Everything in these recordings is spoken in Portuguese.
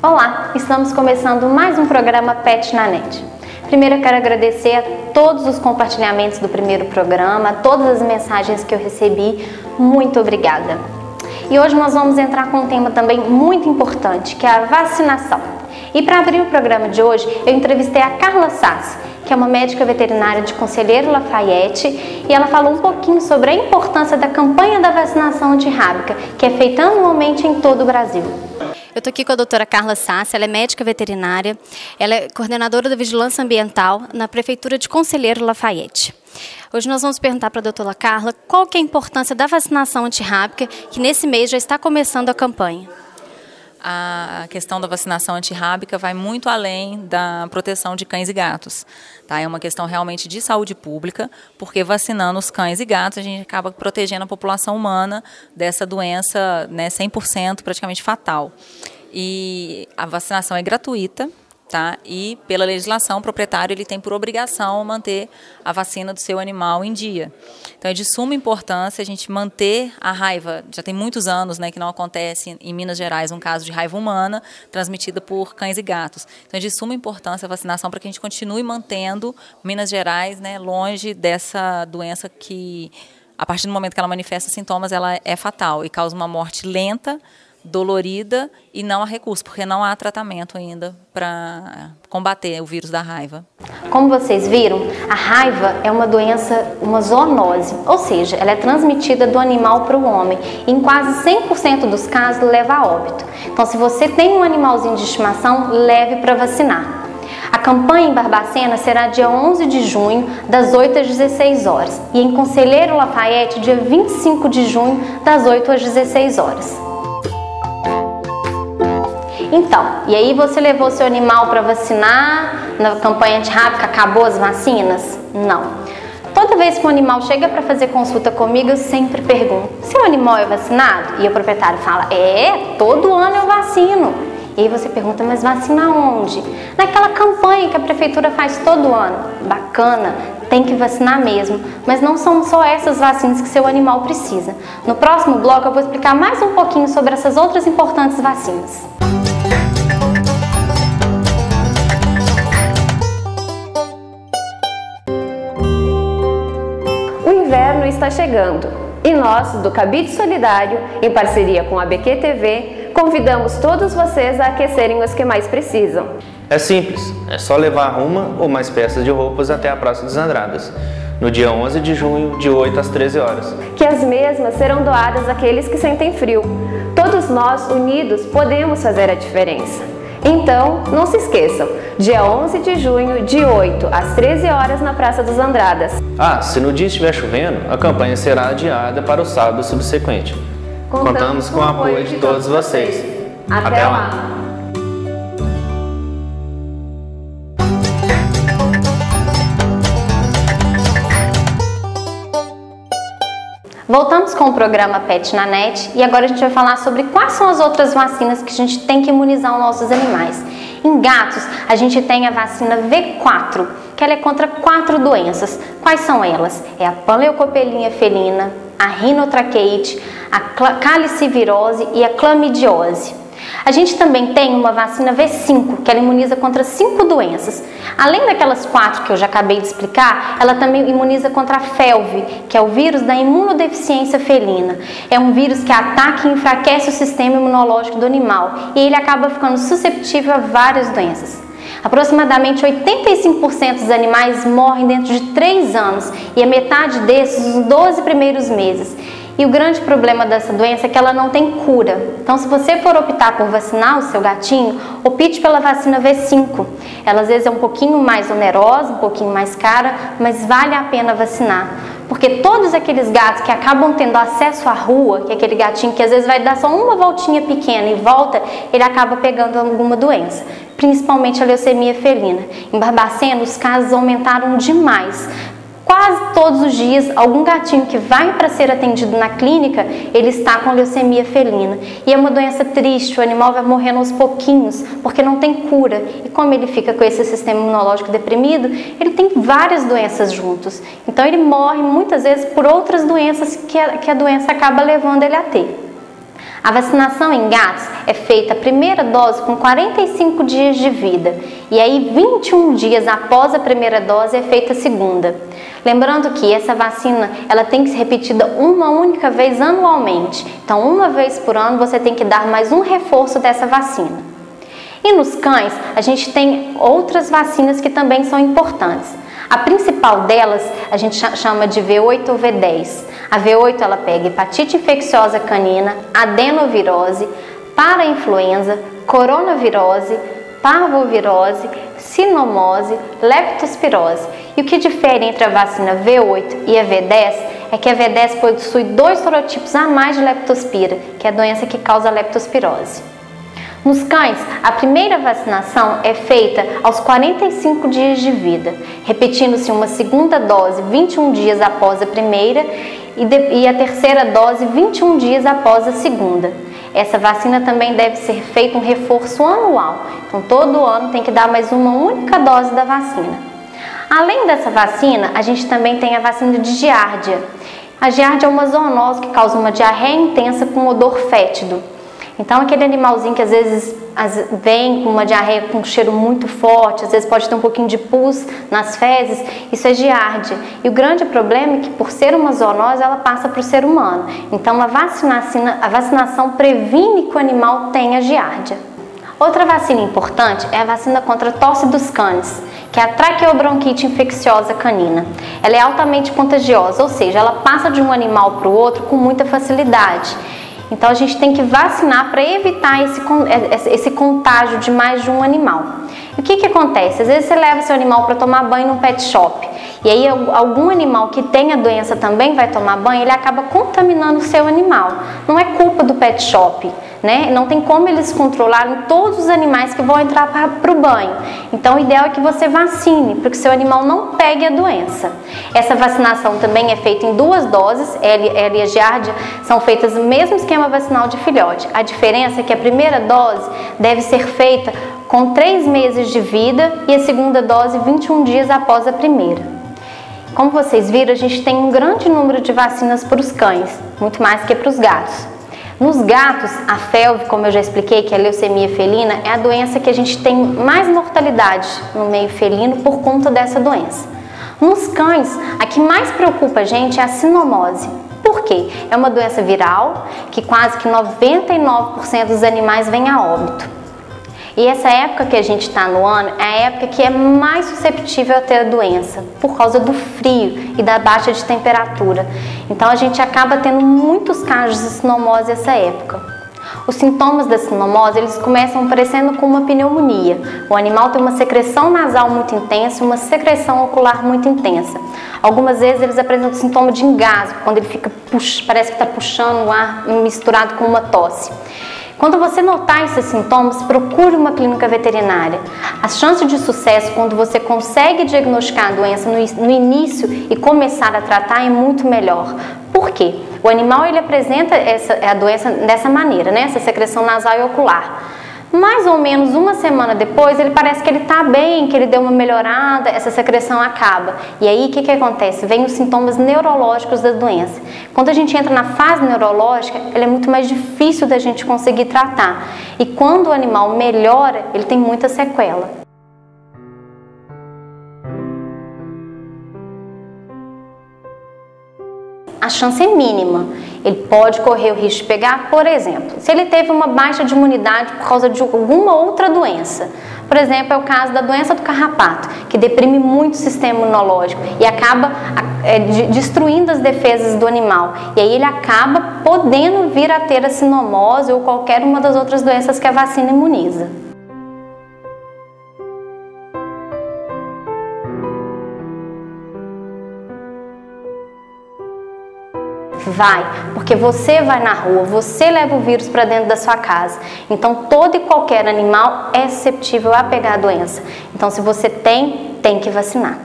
Olá, estamos começando mais um programa Pet na Net. Primeiro eu quero agradecer a todos os compartilhamentos do primeiro programa, a todas as mensagens que eu recebi, muito obrigada. E hoje nós vamos entrar com um tema também muito importante, que é a vacinação. E para abrir o programa de hoje, eu entrevistei a Carla Sassi, que é uma médica veterinária de Conselheiro Lafayette, e ela falou um pouquinho sobre a importância da campanha da vacinação antirrábica, que é feita anualmente em todo o Brasil. Eu estou aqui com a doutora Carla Sassi, ela é médica veterinária, ela é coordenadora da Vigilância Ambiental na Prefeitura de Conselheiro Lafayette. Hoje nós vamos perguntar para a doutora Carla qual que é a importância da vacinação antirrábica, que nesse mês já está começando a campanha. A questão da vacinação antirrábica vai muito além da proteção de cães e gatos. Tá? É uma questão realmente de saúde pública, porque vacinando os cães e gatos, a gente acaba protegendo a população humana dessa doença, né, 100% praticamente fatal. E a vacinação é gratuita. Tá? E pela legislação, o proprietário ele tem por obrigação manter a vacina do seu animal em dia. Então é de suma importância a gente manter a raiva. Já tem muitos anos, né, que não acontece em Minas Gerais um caso de raiva humana transmitida por cães e gatos. Então é de suma importância a vacinação para que a gente continue mantendo Minas Gerais, né, longe dessa doença que, a partir do momento que ela manifesta sintomas, ela é fatal e causa uma morte lenta, dolorida e não há recurso, porque não há tratamento ainda para combater o vírus da raiva. Como vocês viram, a raiva é uma doença, uma zoonose, ou seja, ela é transmitida do animal para o homem e em quase 100% dos casos leva a óbito. Então, se você tem um animalzinho de estimação, leve para vacinar. A campanha em Barbacena será dia 11 de junho, das 8 às 16 horas, e em Conselheiro Lafayette, dia 25 de junho, das 8 às 16 horas. Então, e aí você levou seu animal para vacinar na campanha antirrábica, acabou as vacinas? Não. Toda vez que um animal chega para fazer consulta comigo, eu sempre pergunto, seu animal é vacinado? E o proprietário fala, todo ano eu vacino. E aí você pergunta, mas vacina onde? Naquela campanha que a prefeitura faz todo ano. Bacana, tem que vacinar mesmo, mas não são só essas vacinas que seu animal precisa. No próximo bloco eu vou explicar mais um pouquinho sobre essas outras importantes vacinas. O inverno está chegando e nós, do Cabide Solidário, em parceria com a BQ TV, convidamos todos vocês a aquecerem os que mais precisam. É simples, é só levar uma ou mais peças de roupas até a Praça dos Andradas, no dia 11 de junho, de 8 às 13 horas. Que as mesmas serão doadas àqueles que sentem frio. Todos nós, unidos, podemos fazer a diferença. Então, não se esqueçam, dia 11 de junho, de 8 às 13 horas na Praça dos Andradas. Se no dia estiver chovendo, a campanha será adiada para o sábado subsequente. Contamos com o apoio de todos vocês. Até lá! Voltamos com o programa Pet na Net e agora a gente vai falar sobre quais são as outras vacinas que a gente tem que imunizar os nossos animais. Em gatos, a gente tem a vacina V4, que ela é contra 4 doenças. Quais são elas? É a panleucopelia felina, a rinotraqueite, a calicivirose e a clamidiose. A gente também tem uma vacina V5, que ela imuniza contra 5 doenças. Além daquelas 4 que eu já acabei de explicar, ela também imuniza contra a FeLV, que é o vírus da imunodeficiência felina. É um vírus que ataca e enfraquece o sistema imunológico do animal e ele acaba ficando susceptível a várias doenças. Aproximadamente 85% dos animais morrem dentro de 3 anos e a metade desses nos 12 primeiros meses. E o grande problema dessa doença é que ela não tem cura. Então, se você for optar por vacinar o seu gatinho, opte pela vacina V5. Ela às vezes é um pouquinho mais onerosa, um pouquinho mais cara, mas vale a pena vacinar. Porque todos aqueles gatos que acabam tendo acesso à rua, que é aquele gatinho que às vezes vai dar só uma voltinha pequena e volta, ele acaba pegando alguma doença, principalmente a leucemia felina. Em Barbacena, os casos aumentaram demais. Quase todos os dias, algum gatinho que vai para ser atendido na clínica, ele está com leucemia felina. E é uma doença triste, o animal vai morrendo aos pouquinhos, porque não tem cura. E como ele fica com esse sistema imunológico deprimido, ele tem várias doenças juntos. Então ele morre muitas vezes por outras doenças que a doença acaba levando ele a ter. A vacinação em gatos é feita a primeira dose com 45 dias de vida e aí 21 dias após a primeira dose é feita a segunda. Lembrando que essa vacina ela tem que ser repetida uma única vez anualmente, então uma vez por ano você tem que dar mais um reforço dessa vacina. E nos cães a gente tem outras vacinas que também são importantes. A principal delas a gente chama de V8 ou V10. A V8 ela pega hepatite infecciosa canina, adenovirose, parainfluenza, coronavirose, parvovirose, sinomose, leptospirose. E o que difere entre a vacina V8 e a V10 é que a V10 possui 2 sorotipos a mais de leptospira, que é a doença que causa leptospirose. Nos cães, a primeira vacinação é feita aos 45 dias de vida, repetindo-se uma segunda dose 21 dias após a primeira e a terceira dose 21 dias após a segunda. Essa vacina também deve ser feito um reforço anual, então todo ano tem que dar mais uma única dose da vacina. Além dessa vacina, a gente também tem a vacina de giardia. A giardia é uma zoonose que causa uma diarreia intensa com odor fétido. Então aquele animalzinho que às vezes vem com uma diarreia com um cheiro muito forte, às vezes pode ter um pouquinho de pus nas fezes, isso é giardia. E o grande problema é que por ser uma zoonose ela passa para o ser humano. Então a vacinação previne que o animal tenha giardia. Outra vacina importante é a vacina contra a tosse dos cães, que é a traqueobronquite infecciosa canina. Ela é altamente contagiosa, ou seja, ela passa de um animal para o outro com muita facilidade. Então a gente tem que vacinar para evitar esse contágio de mais de um animal. E o que acontece? Às vezes você leva seu animal para tomar banho num pet shop e aí algum animal que tem a doença também vai tomar banho, ele acaba contaminando o seu animal. Não é culpa do pet shop, né? Não tem como eles controlarem todos os animais que vão entrar para o banho. Então o ideal é que você vacine, para que seu animal não pegue a doença. Essa vacinação também é feita em 2 doses, ela e a giardia são feitas no mesmo esquema vacinal de filhote. A diferença é que a primeira dose deve ser feita com 3 meses de vida e a segunda dose 21 dias após a primeira. Como vocês viram, a gente tem um grande número de vacinas para os cães, muito mais que para os gatos. Nos gatos, a FeLV, como eu já expliquei, que é a leucemia felina, é a doença que a gente tem mais mortalidade no meio felino por conta dessa doença. Nos cães, a que mais preocupa a gente é a sinomose. Por quê? É uma doença viral que quase que 99% dos animais vêm a óbito. E essa época que a gente está no ano é a época que é mais susceptível a ter a doença, por causa do frio e da baixa de temperatura. Então a gente acaba tendo muitos casos de sinomose nessa época. Os sintomas da sinomose, eles começam parecendo com uma pneumonia. O animal tem uma secreção nasal muito intensa e uma secreção ocular muito intensa. Algumas vezes eles apresentam sintoma de engasgo, quando ele fica parece que está puxando o ar misturado com uma tosse. Quando você notar esses sintomas, procure uma clínica veterinária. A chance de sucesso quando você consegue diagnosticar a doença no início e começar a tratar é muito melhor. Por quê? O animal ele apresenta a doença dessa maneira, né? Essa secreção nasal e ocular. Mais ou menos uma semana depois, ele parece que ele está bem, que ele deu uma melhorada, essa secreção acaba. E aí, o que acontece? Vem os sintomas neurológicos da doença. Quando a gente entra na fase neurológica, ele é muito mais difícil da gente conseguir tratar. E quando o animal melhora, ele tem muita sequela. A chance é mínima. Ele pode correr o risco de pegar, por exemplo, se ele teve uma baixa de imunidade por causa de alguma outra doença. Por exemplo, é o caso da doença do carrapato, que deprime muito o sistema imunológico e acaba destruindo as defesas do animal. E aí ele acaba podendo vir a ter a sinomose ou qualquer uma das outras doenças que a vacina imuniza. Vai, porque você vai na rua, você leva o vírus para dentro da sua casa. Então todo e qualquer animal é suscetível a pegar a doença. Então se você tem que vacinar.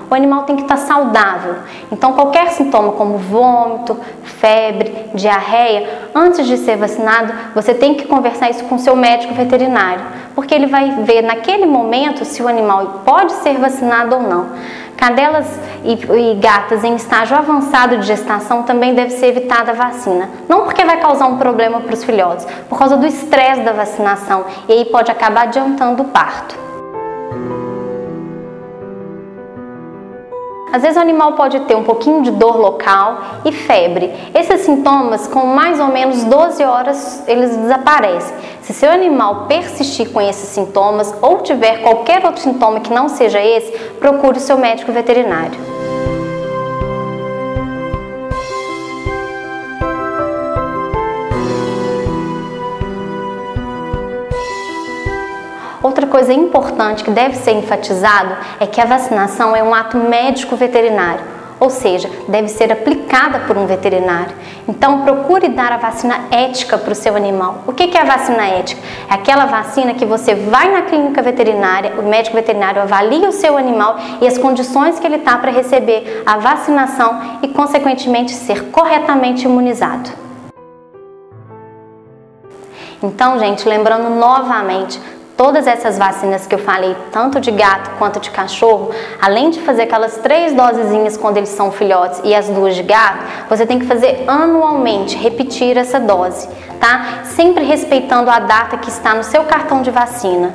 O animal tem que estar saudável. Então qualquer sintoma como vômito, febre, diarreia, antes de ser vacinado, você tem que conversar isso com o seu médico veterinário, porque ele vai ver naquele momento se o animal pode ser vacinado ou não. Cadelas e gatas em estágio avançado de gestação também deve ser evitada a vacina. Não porque vai causar um problema para os filhotes, por causa do estresse da vacinação, e aí pode acabar adiantando o parto. Às vezes o animal pode ter um pouquinho de dor local e febre. Esses sintomas, com mais ou menos 12 horas, eles desaparecem. Se seu animal persistir com esses sintomas ou tiver qualquer outro sintoma que não seja esse, procure o seu médico veterinário. Outra coisa importante que deve ser enfatizado é que a vacinação é um ato médico-veterinário, ou seja, deve ser aplicada por um veterinário. Então, procure dar a vacina ética para o seu animal. O que é a vacina ética? É aquela vacina que você vai na clínica veterinária, o médico veterinário avalia o seu animal e as condições que ele está para receber a vacinação e, consequentemente, ser corretamente imunizado. Então, gente, lembrando novamente, todas essas vacinas que eu falei, tanto de gato quanto de cachorro, além de fazer aquelas 3 dosezinhas quando eles são filhotes e as 2 de gato, você tem que fazer anualmente, repetir essa dose, tá? Sempre respeitando a data que está no seu cartão de vacina.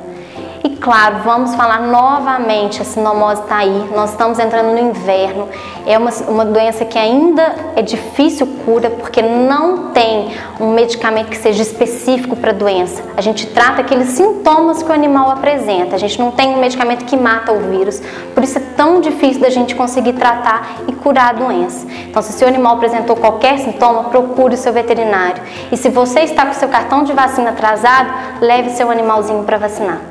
E claro, vamos falar novamente, a sinomose está aí, nós estamos entrando no inverno, é uma doença que ainda é difícil cura, porque não tem um medicamento que seja específico para a doença. A gente trata aqueles sintomas que o animal apresenta, a gente não tem um medicamento que mata o vírus, por isso é tão difícil da gente conseguir tratar e curar a doença. Então, se o seu animal apresentou qualquer sintoma, procure o seu veterinário. E se você está com o seu cartão de vacina atrasado, leve seu animalzinho para vacinar.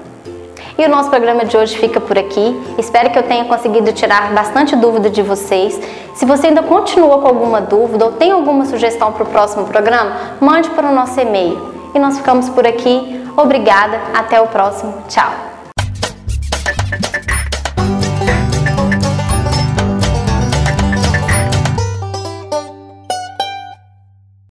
E o nosso programa de hoje fica por aqui. Espero que eu tenha conseguido tirar bastante dúvida de vocês. Se você ainda continua com alguma dúvida ou tem alguma sugestão para o próximo programa, mande para o nosso e-mail. E nós ficamos por aqui. Obrigada, até o próximo. Tchau!